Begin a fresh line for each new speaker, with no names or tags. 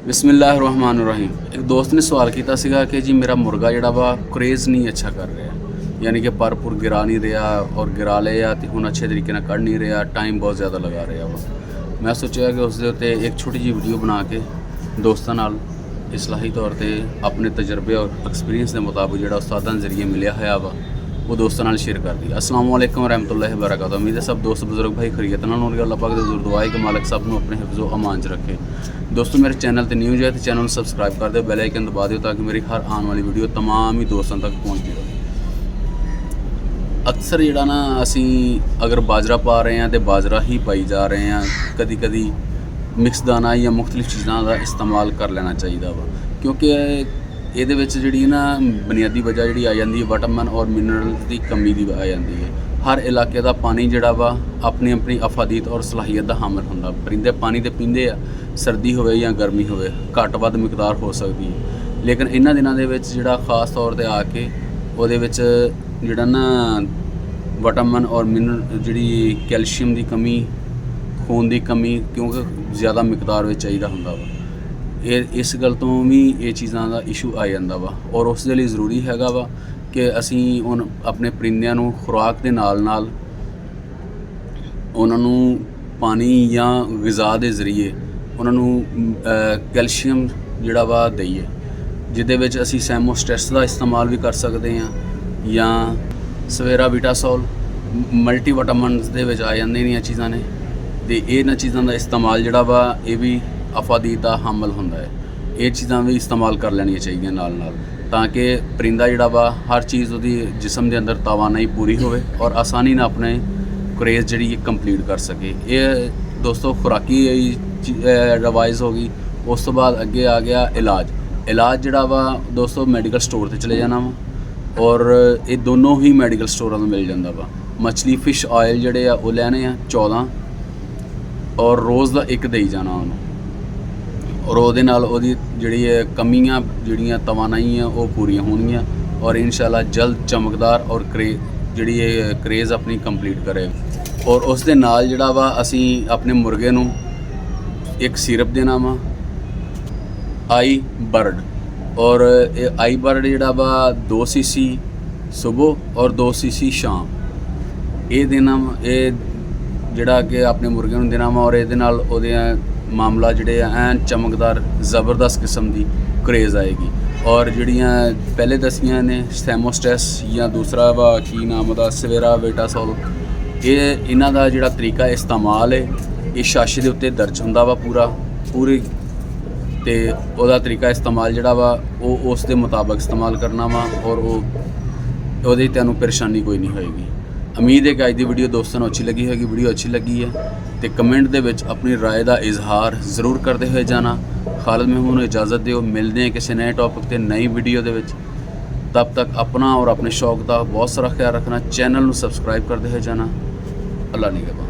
बिस्मिल्लाहिर्रहमानिर्रहीम। एक दोस्त ने सवाल किया सीगा कि जी मेरा मुर्गा जिहड़ा वा क्रेज़ नहीं अच्छा कर रहा, यानी कि पर पुर गिरा नहीं रहा और गिरा लिया तो हुण अच्छे तरीके नाल कढ़ नहीं रहा, टाइम बहुत ज़्यादा लगा रहा वा। मैं सोचा कि उस दे उत्ते एक छोटी जी वीडियो बना के दोस्तां नाल इस्लाही तौर पर अपने तजर्बे और एक्सपीरियंस के मुताबिक जिहड़ा उस्तादां दे जरिए मिलिया होया वा वो दोस्तों नाल शेयर कर दी। अस्सलाम वालेकुम वरहमतुल्लाहि वबरकातुहू। उम्मीद है सब दोस्त बुजुर्ग भाई खैरियत नाल होणगे। अल्लाह पाक दे ज़रूर दुआ है कि मालिक सब नूं अपने हिफ्ज़ो अमान च रखे। दोस्तों मेरे चैनल ते न्यू है तो चैनल सबसक्राइब कर दो, बैल आइकन दबा दिओ ताकि मेरी हर आने वाली वीडियो तमाम ही दोस्तों तक पहुँचती रहे। अक्सर जिहड़ा ना असी अगर बाजरा पा रहे हैं तो बाजरा ही पाई जा रहे हैं, कदी कदी मिक्स दाना या मुख्तलिफ चीज़ों का इस्तेमाल कर लेना चाहिए वा, क्योंकि ਇਹਦੇ ਵਿੱਚ ਜਿਹੜੀ ਨਾ ਬੁਨਿਆਦੀ ਵਜ੍ਹਾ ਜਿਹੜੀ ਆ ਜਾਂਦੀ ਹੈ ਵਿਟਾਮਿਨ ਔਰ ਮਿਨਰਲ ਦੀ ਕਮੀ ਦੀ ਆ ਜਾਂਦੀ ਹੈ। ਹਰ ਇਲਾਕੇ ਦਾ ਪਾਣੀ ਜਿਹੜਾ ਵਾ ਆਪਣੀ ਆਪਣੀ ਅਫਾਦੀਤ ਔਰ ਸਲਾਹੀਅਤ ਦਾ ਹਾਮਲ ਹੁੰਦਾ। ਪਰਿੰਦੇ ਪਾਣੀ ਤੇ ਪੀਂਦੇ ਆ, ਸਰਦੀ ਹੋਵੇ ਜਾਂ ਗਰਮੀ ਹੋਵੇ, ਘੱਟ ਵੱਧ ਮਿਕਦਾਰ ਹੋ ਸਕਦੀ ਹੈ। ਲੇਕਿਨ ਇਹਨਾਂ ਦਿਨਾਂ ਦੇ ਵਿੱਚ ਜਿਹੜਾ ਖਾਸ ਤੌਰ ਤੇ ਆ ਕੇ ਉਹਦੇ ਵਿੱਚ ਜਿਹੜਾ ਨਾ ਵਿਟਾਮਿਨ ਔਰ ਮਿਨਰਲ ਜਿਹੜੀ ਕੈਲਸ਼ੀਅਮ ਦੀ ਕਮੀ, ਖੂਨ ਦੀ ਕਮੀ ਕਿਉਂਕਿ ਜ਼ਿਆਦਾ ਮਿਕਦਾਰ ਵਿੱਚ ਚਾਹੀਦਾ ਹੁੰਦਾ ਵਾ, इस गल तो भी ये चीज़ों का इशू आ जाता वा। और उस दे लई ज़रूरी हैगा वा कि असी हुण अपने परिंदिਆਂ ਨੂੰ खुराक के नाल नाल उन्हां नूं पानी या ग़िज़ा के जरिए उन्हां नूं कैल्शियम जिहड़ा वा दईए, जिहदे विच असी सैमोस्ट्रेस का इस्तेमाल भी कर सकते हैं या सवेरा विटासोल मल्टी विटामिन्स दे विच आ जांदियां ने चीज़ां ने, ते इन्हां चीज़ों का इस्तेमाल जिहड़ा वा ये भी अफादीत का हामल होंदा है। ये चीज़ां भी इस्तेमाल कर लैनियां चाहिए नाल नाल, ताकि परिंदा जिहड़ा वा हर चीज़ उहदी जिसम के अंदर तवानाई पूरी होवे और आसानी नाल अपने क्रेज़ जिहड़ी कंप्लीट कर सके। ये दोस्तों खुराकी रिवाइज़ हो गई। उस तो बाद अगे आ गया इलाज जिहड़ा वा दोस्तों मेडिकल स्टोर ते चले जाना वा और ये दोनों ही मेडिकल स्टोरां तो मिल जांदा वा। मछली फिश ऑयल जिहड़े आ वो लैने आ 14 और रोज़ का एक देई जाना उन्होंने, और ਉਹਦੇ ਨਾਲ ਉਹਦੀ ਜਿਹੜੀ ਕਮੀਆਂ ਜਿਹੜੀਆਂ ਤਵਾਨਾਈਆਂ ਉਹ ਪੂਰੀਆਂ ਹੋਣਗੀਆਂ और इंशाल्लाह जल्द चमकदार और ਜਿਹੜੀ क्रेज़ अपनी कंप्लीट करे। और उस दे नाल ਜਿਹੜਾ ਵਾ ਅਸੀਂ ਆਪਣੇ ਮੁਰਗੇ ਨੂੰ एक सिरप देना वा आई बर्ड, और आई बर्ड ਜਿਹੜਾ ਵਾ 2 cc सुबह और 2 cc शाम ਇਹ देना वा। ਇਹ ਜਿਹੜਾ कि अपने मुर्गे ਨੂੰ देना वा और ਇਹਦੇ ਨਾਲ ਉਹਦੇ मामला जिहड़े ऐन चमकदार ज़बरदस्त किस्म की क्रेज़ आएगी। और जिहड़ियां पहले दसियां ने सैमोस्ट्रेस या दूसरा वा की नाम दा सवेरा विटासोल, ये इन्हां दा जिहड़ा तरीका इस्तेमाल है ये शाशे दे उत्ते दर्ज हुंदा वा पूरी ते ओहदा तरीका इस्तेमाल जिहड़ा वा वो उस दे मुताबिक इस्तेमाल करना वा और ओहदी तैनूं परेशानी कोई नहीं होएगी। उम्मीद है कि अज की वीडियो दोस्तों को अच्छी लगी होगी। वीडियो अच्छी लगी है तो कमेंट दे विच अपनी राय का इजहार ज़रूर करते हुए जाना। खालिद महमूद नूं इजाज़त दिओ, मिलते हैं किसी नए टॉपिक ते नई वीडियो दे विच। तब तक अपना और अपने शौक का बहुत सारा ख्याल रखना। चैनल नूं सबसक्राइब करते हुए जाना। अल्लाह निगहबान।